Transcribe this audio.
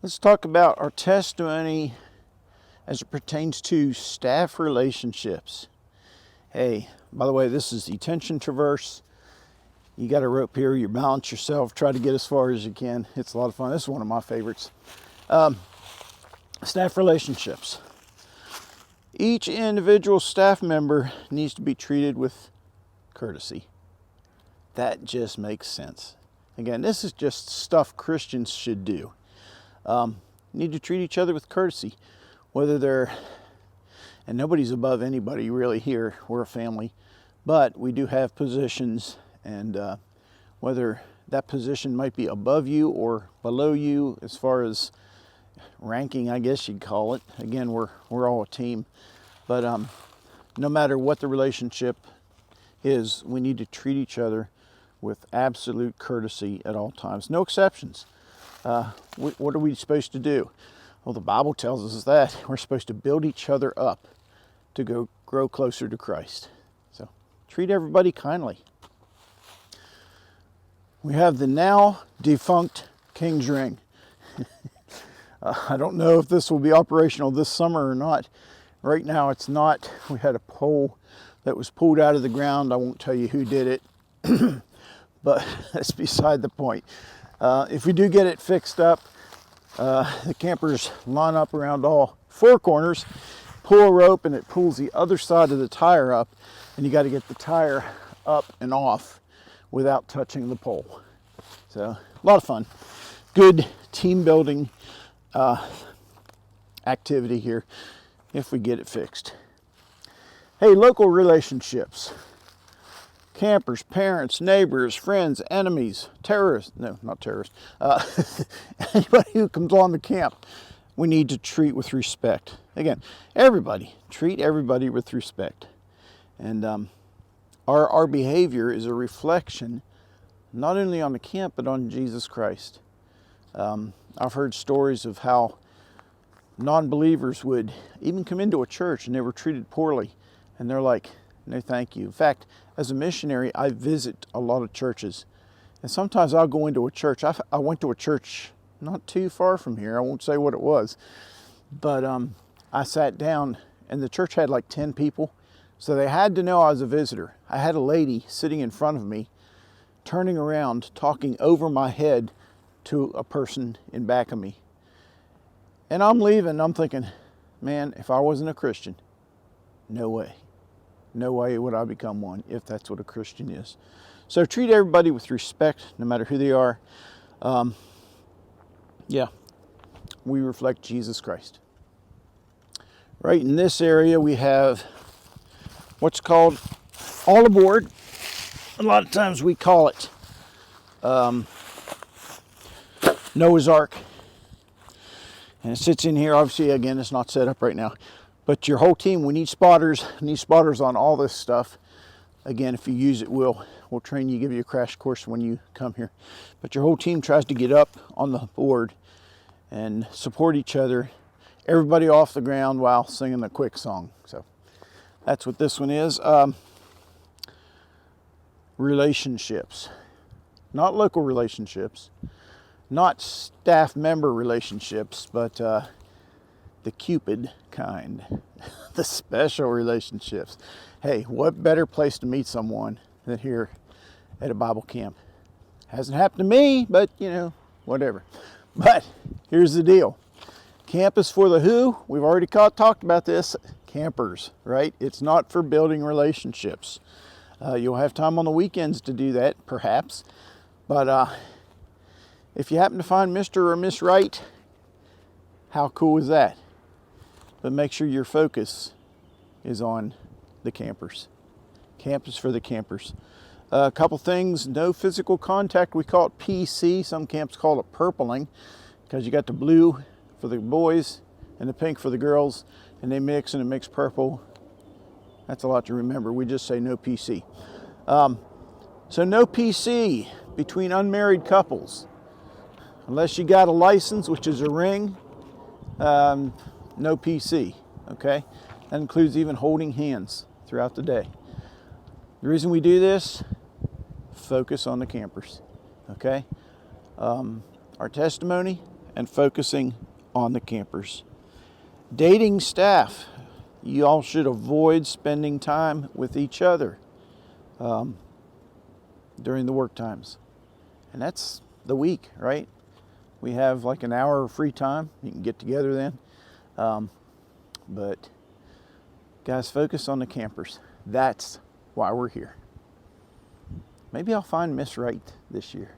Let's talk about our testimony as it pertains to staff relationships. Hey, by the way, this is the tension traverse. You got a rope here, you balance yourself, try to get as far as you can. It's a lot of fun. This is one of my favorites. Staff relationships. Each individual staff member needs to be treated with courtesy. That just makes sense. Again, this is just stuff Christians should do. Need to treat each other with courtesy, whether they're, and nobody's above anybody really here, we're a family, but we do have positions, and whether that position might be above you or below you as far as ranking, I guess you'd call it. Again, we're all a team, but no matter what the relationship is, we need to treat each other with absolute courtesy at all times, no exceptions. What are we supposed to do? Well, the Bible tells us that we're supposed to build each other up to grow closer to Christ. So treat everybody kindly. We have the now defunct King's Ring. I don't know if this will be operational this summer or not. Right now it's not. We had a pole that was pulled out of the ground. I won't tell you who did it, but that's beside the point. If we do get it fixed up, the campers line up around all four corners, pull a rope, and it pulls the other side of the tire up, and you got to get the tire up and off without touching the pole. So a lot of fun. Good team building activity here if we get it fixed. Hey, local relationships. Campers, parents, neighbors, friends, enemies, terrorists, no, not terrorists, anybody who comes on the camp, we need to treat with respect. Again, everybody, treat everybody with respect. And our behavior is a reflection not only on the camp, but on Jesus Christ. I've heard stories of how non-believers would even come into a church and they were treated poorly, and they're like, no thank you. In fact, as a missionary, I visit a lot of churches, and sometimes I'll go into a church. I went to a church not too far from here. I won't say what it was, but I sat down, and the church had like 10 people, so they had to know I was a visitor. I had a lady sitting in front of me, turning around, talking over my head to a person in back of me. And I'm leaving, I'm thinking, man, if I wasn't a Christian, no way. No way would I become one if that's what a Christian is. So treat everybody with respect, no matter who they are. We reflect Jesus Christ. Right in this area, we have what's called all aboard. A lot of times we call it Noah's Ark. And it sits in here. Obviously, again, it's not set up right now. But your whole team, we need spotters. We need spotters on all this stuff. Again, if you use it, we'll train you, give you a crash course when you come here. But your whole team tries to get up on the board and support each other. Everybody off the ground while singing a quick song. So that's what this one is. Relationships. Not local relationships. Not staff member relationships, but the Cupid kind, the special relationships. Hey, what better place to meet someone than here at a Bible camp? Hasn't happened to me, but whatever. But here's the deal. Camp is for the who? We've already talked about this. Campers, right? It's not for building relationships. You'll have time on the weekends to do that, perhaps. But if you happen to find Mr. or Miss Right, how cool is that? But make sure your focus is on the campers. Camp is for the campers. A couple things, no physical contact. We call it PC. Some camps call it purpling because you got the blue for the boys and the pink for the girls, and they mix and it makes purple. That's a lot to remember. We just say no PC. So no PC between unmarried couples. Unless you got a license, which is a ring, no PC, okay? That includes even holding hands throughout the day. The reason we do this, focus on the campers, okay? Our testimony, and focusing on the campers. Dating staff, you all should avoid spending time with each other during the work times. And that's the week, right? We have like an hour of free time. You can get together then. But guys, focus on the campers. That's why we're here. Maybe I'll find Miss Right this year.